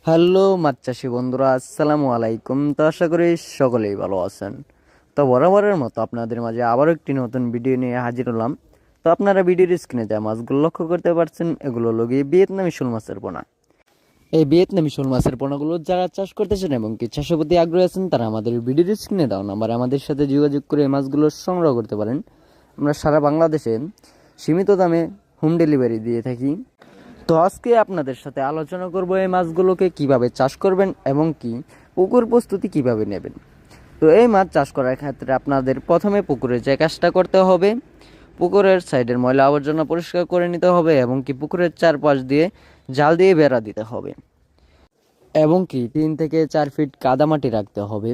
Hello মাছ চাষি বন্ধুরা, আসসালামু আলাইকুম। তো আশা করি সকলেই ভালো আছেন। তো বরাবরের মতো আপনাদের মাঝে আবারও একটি নতুন ভিডিও নিয়ে হাজির হলাম। তো আপনারা ভিডিওর স্ক্রিনে যা মাছগুলো লক্ষ্য করতে পারছেন, এগুলো লগিয়ে ভিয়েতনামি শোল মাছের পোনা। এই ভিয়েতনামি শোল মাছের পোনাগুলো যারা চাষ করতেছেন এবং কি চাষের প্রতি আগ্রহী আছেন, তারা আমাদের ভিডিওর স্ক্রিনে দেওয়া নাম্বারে আমাদের সাথে যোগাযোগ করে এই মাছগুলো সংগ্রহ করতে পারেন। আমরা সারা বাংলাদেশে সীমিত দামে হোম ডেলিভারি দিয়ে থাকি। তো আজকে আপনাদের সাথে আলোচনা করব এই মাছগুলোকে কিভাবে চাষ করবেন এবং কি পুকুর প্রস্তুতি কিভাবে নেবেন। তো এই মাছ চাষ করার ক্ষেত্রে আপনাদের প্রথমে পুকুরের যে কাজটা করতে হবে, পুকুরের সাইডের ময়লা আবর্জনা পরিষ্কার করে নিতে হবে এবং কি পুকুরের চারপাশ দিয়ে জাল দিয়ে বেড়া দিতে হবে এবং কি 3 থেকে 4 ফিট কাদামাটি রাখতে হবে।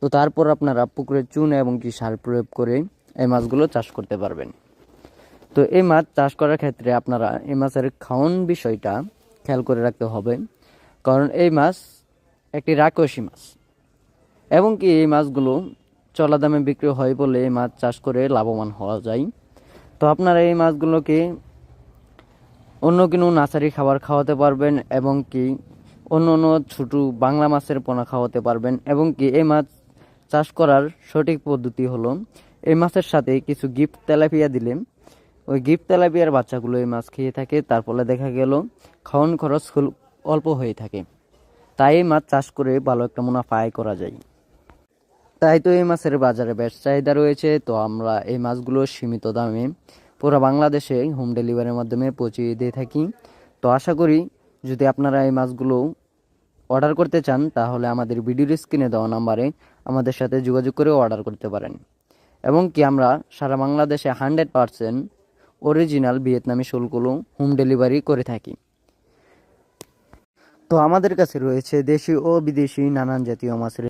তো তারপর আপনারা পুকুরের চুন এবং কি সার প্রয়োগ করে এই মাছগুলো চাষ করতে পারবেন। তো এই মাছ চাষ করার ক্ষেত্রে আপনারা এই মাছের খাওয়ান বিষয়টা খেয়াল করে রাখতে হবে, কারণ এই মাছ একটি রাক্ষসী মাছ এবং কি এই মাছগুলো চড়া দামে বিক্রি হয় বলে এই মাছ চাষ করে লাভবান হওয়া যায়। তো আপনারা এই মাছগুলোকে অন্য কোনো নার্সারি খাবার খাওয়াতে পারবেন এবং কি অন্য অন্য ছোটো বাংলা মাছের পোনা খাওয়াতে পারবেন এবং কি এই মাছ চাষ করার সঠিক পদ্ধতি হলো এই মাছের সাথে কিছু গিফট তেলাপিয়া দিলে ওই গিফট তেলাপিয়ার বাচ্চাগুলো এই মাছ খেয়ে থাকে, তার ফলে দেখা গেল খাওয়ান খরচ অল্প হয়ে থাকে। তাই এই মাছ চাষ করে ভালো একটা মুনাফা আয় করা যায়। তাই তো এই মাছের বাজারে বেশ চাহিদা রয়েছে। তো আমরা এই মাছগুলো সীমিত দামে পুরো বাংলাদেশে হোম ডেলিভারির মাধ্যমে পৌঁছে দিয়ে থাকি। তো আশা করি যদি আপনারা এই মাছগুলো অর্ডার করতে চান, তাহলে আমাদের ভিডিওর স্ক্রিনে দেওয়া নাম্বারে আমাদের সাথে যোগাযোগ করে অর্ডার করতে পারেন এবং কি আমরা সারা বাংলাদেশে 100% অরিজিনাল ভিয়েতনামি শোলগুলো হোম ডেলিভারি করে থাকি। তো আমাদের কাছে রয়েছে দেশি ও বিদেশি নানান জাতীয় মাছের